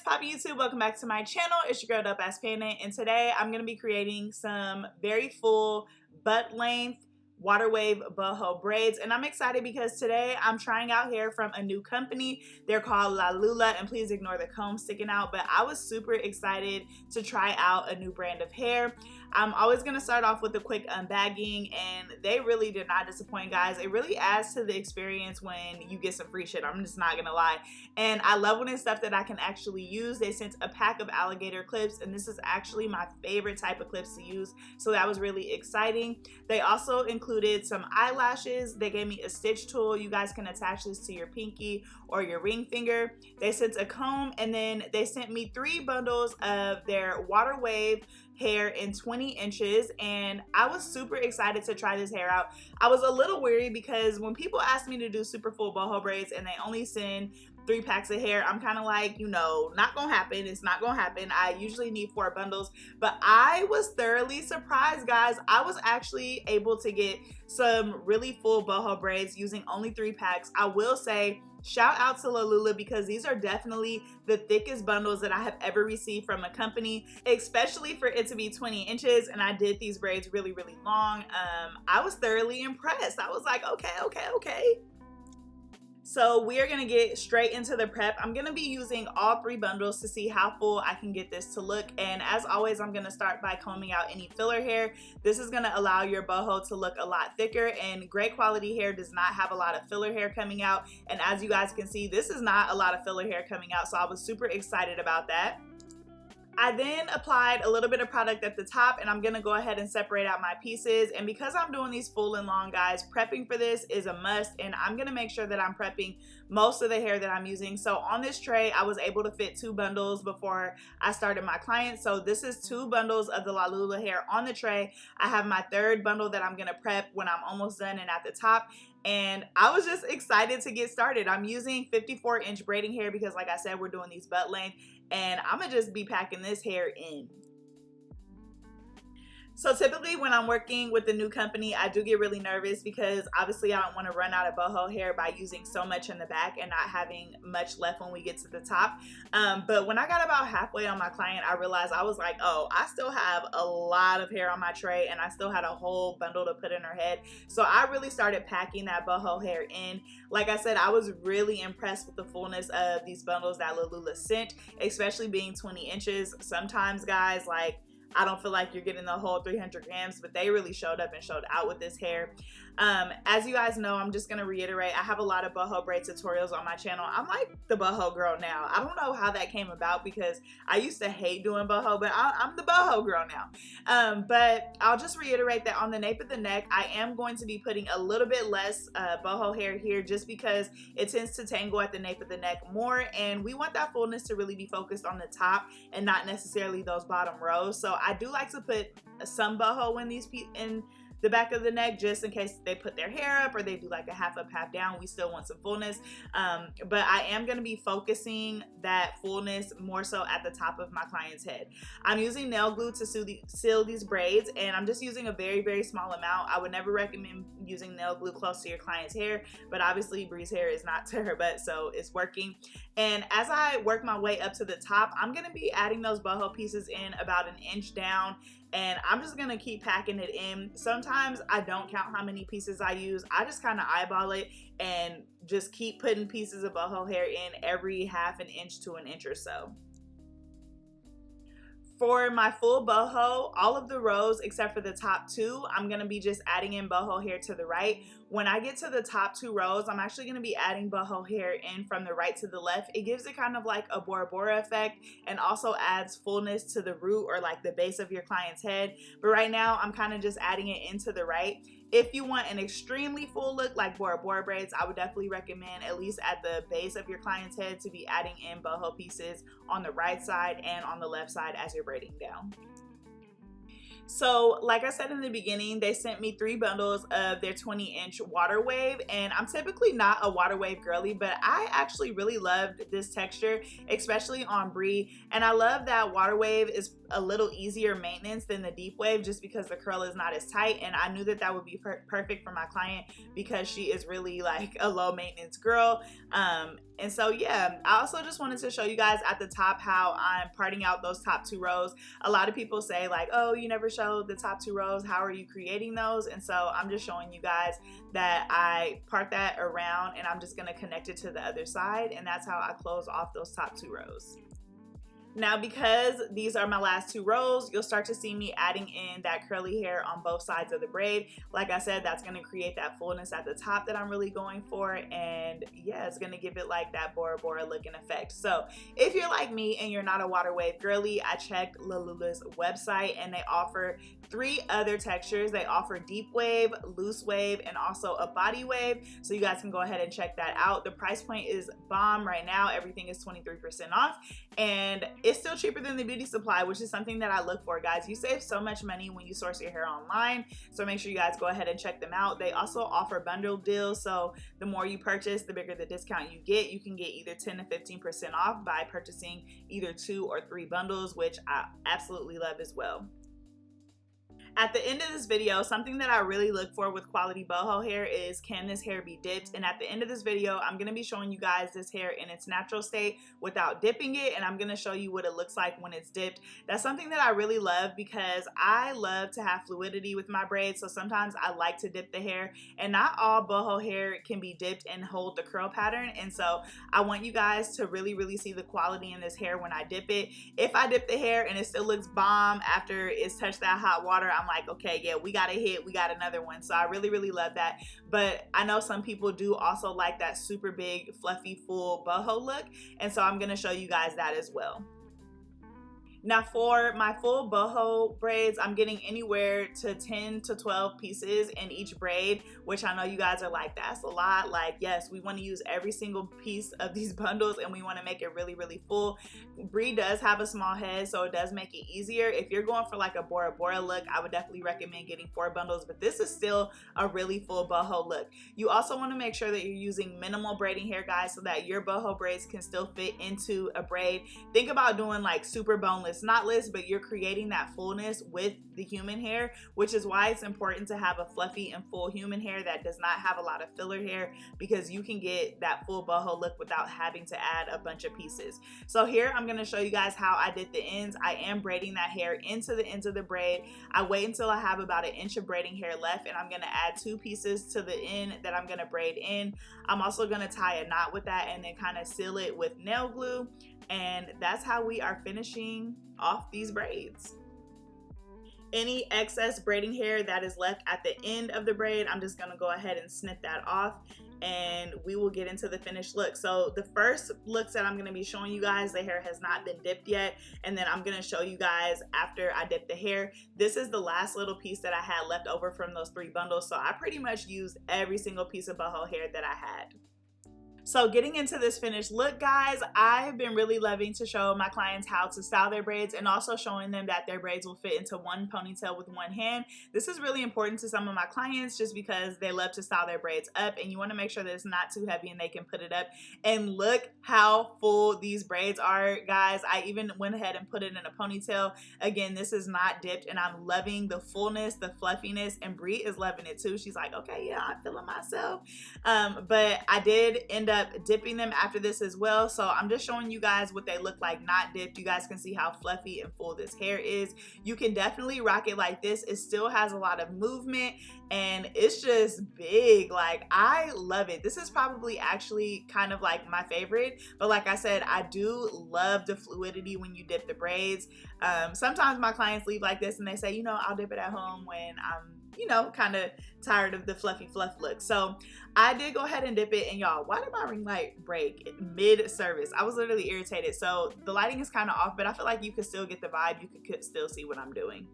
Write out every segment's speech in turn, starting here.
poppin' YouTube? Welcome back to my channel. It's your girl DOPEaxxPANA, and today I'm going to be creating some very full butt length water wave boho braids, and I'm excited because today I'm trying out hair from a new company. They're called Lalula, and please ignore the comb sticking out, but I was super excited to try out a new brand of hair. I'm always going to start off with a quick unbagging, and they really did not disappoint, guys. It really adds to the experience when you get some free shit. I'm just not gonna lie, and I love when it's stuff that I can actually use. They sent a pack of alligator clips, and this is actually my favorite type of clips to use, so that was really exciting. They also included some eyelashes. They gave me a stitch tool. You guys can attach this to your pinky or your ring finger. They sent a comb, and then they sent me 3 bundles of their water wave hair in 20 inches, and I was super excited to try this hair out. I was a little weary because when people ask me to do super full boho braids and they only send 3 packs of hair, I'm kind of like, you know, not gonna happen. It's not gonna happen. I usually need 4 bundles, but I was thoroughly surprised, guys. I was actually able to get some really full boho braids using only 3 packs. I will say, shout out to Lalula, because these are definitely the thickest bundles that I have ever received from a company, especially for it to be 20 inches, and I did these braids really, really long. I was thoroughly impressed. I was like, okay. So we are gonna get straight into the prep. I'm gonna be using all 3 bundles to see how full I can get this to look. And as always, I'm gonna start by combing out any filler hair. This is gonna allow your boho to look a lot thicker, and great quality hair does not have a lot of filler hair coming out. And as you guys can see, this is not a lot of filler hair coming out, so I was super excited about that. I then applied a little bit of product at the top, and I'm gonna go ahead and separate out my pieces. And because I'm doing these full and long, guys, prepping for this is a must, and I'm gonna make sure that I'm prepping most of the hair that I'm using. So on this tray, I was able to fit 2 bundles before I started my client. So this is 2 bundles of the Lalula hair on the tray. I have my 3rd bundle that I'm gonna prep when I'm almost done and at the top. And I was just excited to get started. I'm using 54-inch braiding hair because, like I said, we're doing these butt length, and I'm gonna just be packing this hair in. So typically when I'm working with a new company, I do get really nervous because obviously I don't want to run out of boho hair by using so much in the back and not having much left when we get to the top. But when I got about halfway on my client, I realized, I was like, oh, I still have a lot of hair on my tray, and I still had a whole bundle to put in her head. So I really started packing that boho hair in. Like I said, I was really impressed with the fullness of these bundles that Lalula sent, especially being 20 inches. Sometimes, guys, like, I don't feel like you're getting the whole 300 grams, but they really showed up and showed out with this hair. As you guys know, I'm just going to reiterate, I have a lot of boho braid tutorials on my channel. I'm like the boho girl now. I don't know how that came about because I used to hate doing boho, but I'm the boho girl now. But I'll just reiterate that on the nape of the neck, I am going to be putting a little bit less boho hair here just because it tends to tangle at the nape of the neck more, and we want that fullness to really be focused on the top and not necessarily those bottom rows. So I do like to put some boho in in the back of the neck just in case they put their hair up or they do like a half up, half down. We still want some fullness, but I am going to be focusing that fullness more so at the top of my client's head. I'm using nail glue to seal these braids, and I'm just using a very, very small amount. I would never recommend using nail glue close to your client's hair, but obviously Bree's hair is not to her butt, so it's working. And as I work my way up to the top, I'm going to be adding those boho pieces in about 1 inch down, and I'm just gonna keep packing it in. Sometimes I don't count how many pieces I use. I just kind of eyeball it and just keep putting pieces of boho hair in every half an inch to 1 inch or so. For my full boho, all of the rows except for the top 2, I'm going to be just adding in boho hair to the right. When I get to the top 2 rows, I'm actually going to be adding boho hair in from the right to the left. It gives it kind of like a Bora Bora effect and also adds fullness to the root or like the base of your client's head. But right now, I'm kind of just adding it into the right. If you want an extremely full look like Boho Braids, I would definitely recommend at least at the base of your client's head to be adding in boho pieces on the right side and on the left side as you're braiding down. So like I said in the beginning, they sent me 3 bundles of their 20-inch water wave, and I'm typically not a water wave girly, but I actually really loved this texture, especially on Bree. And I love that water wave is a little easier maintenance than the deep wave just because the curl is not as tight, and I knew that that would be perfect for my client because she is really like a low maintenance girl. And so yeah, I also just wanted to show you guys at the top how I'm parting out those top 2 rows. A lot of people say like, oh, you never showed the top 2 rows, how are you creating those? And so I'm just showing you guys that I part that around and I'm just gonna connect it to the other side, and that's how I close off those top 2 rows. Now, because these are my last 2 rows, you'll start to see me adding in that curly hair on both sides of the braid. Like I said, that's gonna create that fullness at the top that I'm really going for, and yeah, it's gonna give it like that Bora Bora looking effect. So if you're like me and you're not a water wave girly, I checked Lalula's website and they offer 3 other textures. They offer deep wave, loose wave, and also a body wave. So you guys can go ahead and check that out. The price point is bomb right now. Everything is 23% off, and it's still cheaper than the beauty supply, which is something that I look for, guys. You save so much money when you source your hair online, so make sure you guys go ahead and check them out. They also offer bundle deals, so the more you purchase, the bigger the discount you get. You can get either 10 to 15% off by purchasing either 2 or 3 bundles, which I absolutely love as well. At the end of this video, something that I really look for with quality boho hair is, can this hair be dipped? And at the end of this video, I'm going to be showing you guys this hair in its natural state without dipping it, and I'm going to show you what it looks like when it's dipped. That's something that I really love because I love to have fluidity with my braids, so sometimes I like to dip the hair, and not all boho hair can be dipped and hold the curl pattern, and so I want you guys to really see the quality in this hair when I dip it. If I dip the hair and it still looks bomb after it's touched that hot water, I'm like, okay, yeah, we got a hit, we got another one. So I really love that. But I know some people do also like that super big fluffy full boho look, and so I'm going to show you guys that as well. Now for my full boho braids, I'm getting anywhere to 10 to 12 pieces in each braid, which I know you guys are like, that's a lot. Like, yes, we want to use every single piece of these bundles and we want to make it really full. Bree does have a small head, so it does make it easier. If you're going for like a Bora Bora look, I would definitely recommend getting 4 bundles, but this is still a really full boho look. You also want to make sure that you're using minimal braiding hair, guys, so that your boho braids can still fit into a braid. Think about doing like super boneless knotless, but you're creating that fullness with the human hair, which is why it's important to have a fluffy and full human hair that does not have a lot of filler hair, because you can get that full boho look without having to add a bunch of pieces. So here I'm going to show you guys how I did the ends. I am braiding that hair into the ends of the braid. I wait until I have about 1 inch of braiding hair left, and I'm going to add 2 pieces to the end that I'm going to braid in. I'm also going to tie a knot with that and then kind of seal it with nail glue, and that's how we are finishing off these braids. Any excess braiding hair that is left at the end of the braid, I'm just going to go ahead and snip that off, and we will get into the finished look. So the first looks that I'm going to be showing you guys, the hair has not been dipped yet, and then I'm going to show you guys after I dip the hair. This is the last little piece that I had left over from those 3 bundles, so I pretty much used every single piece of boho hair that I had. So getting into this finished look, guys, I've been really loving to show my clients how to style their braids and also showing them that their braids will fit into one ponytail with one hand. This is really important to some of my clients just because they love to style their braids up, and you want to make sure that it's not too heavy and they can put it up. And look how full these braids are, guys. I even went ahead and put it in a ponytail. Again, this is not dipped, and I'm loving the fullness, the fluffiness, and Bree is loving it too. She's like, okay, yeah, I'm feeling myself. But I did end up dipping them after this as well, so I'm just showing you guys what they look like not dipped. You guys can see how fluffy and full this hair is. You can definitely rock it like this. It still has a lot of movement and it's just big. Like, I love it. This is probably actually kind of like my favorite, but like I said, I do love the fluidity when you dip the braids. Sometimes my clients leave like this and they say, you know, I'll dip it at home when I'm, you know, kind of tired of the fluffy fluff look. So I did go ahead and dip it, and y'all, why did my ring light break mid-service? I was literally irritated. So the lighting is kind of off, but I feel like you could still get the vibe. You could still see what I'm doing.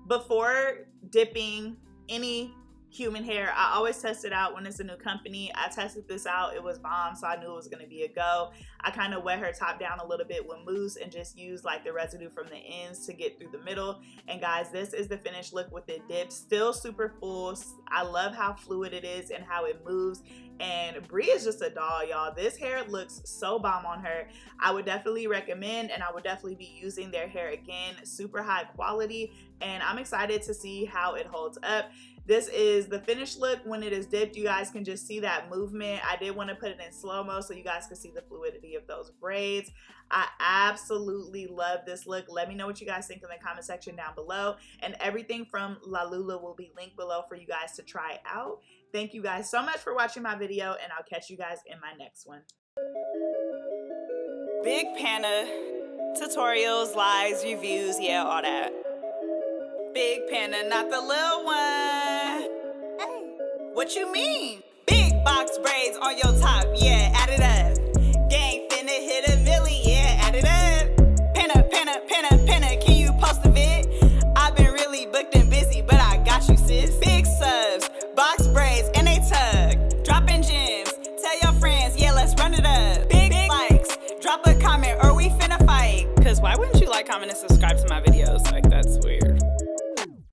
Before dipping any human hair, I always test it out when it's a new company. I tested this out, it was bomb, so I knew it was going to be a go. I kind of wet her top down a little bit with mousse and just used like the residue from the ends to get through the middle. And guys, this is the finished look with it dipped. Still super full. I love how fluid it is and how it moves. And Bree is just a doll, y'all. This hair looks so bomb on her. I would definitely recommend, and I would definitely be using their hair again. Super high quality, and I'm excited to see how it holds up. This is the finished look. When it is dipped, you guys can just see that movement. I did want to put it in slow-mo so you guys can see the fluidity of those braids. I absolutely love this look. Let me know what you guys think in the comment section down below. And everything from Lalula will be linked below for you guys to try out. Thank you guys so much for watching my video, and I'll catch you guys in my next one. Big Pana, tutorials, lives, reviews, yeah, all that. Big Pana, not the little one. Hey, what you mean? Big box braids on your top, yeah, add it up. Gang finna hit a milli, yeah, add it up. Pana, Pana, Pana, Pana, can you post a vid? I've been really booked and busy, but I got you, sis. Big subs, box braids, and they tug. Dropping gems, tell your friends, yeah, let's run it up. Big likes, drop a comment or we finna fight. Cause why wouldn't you like, comment, and subscribe?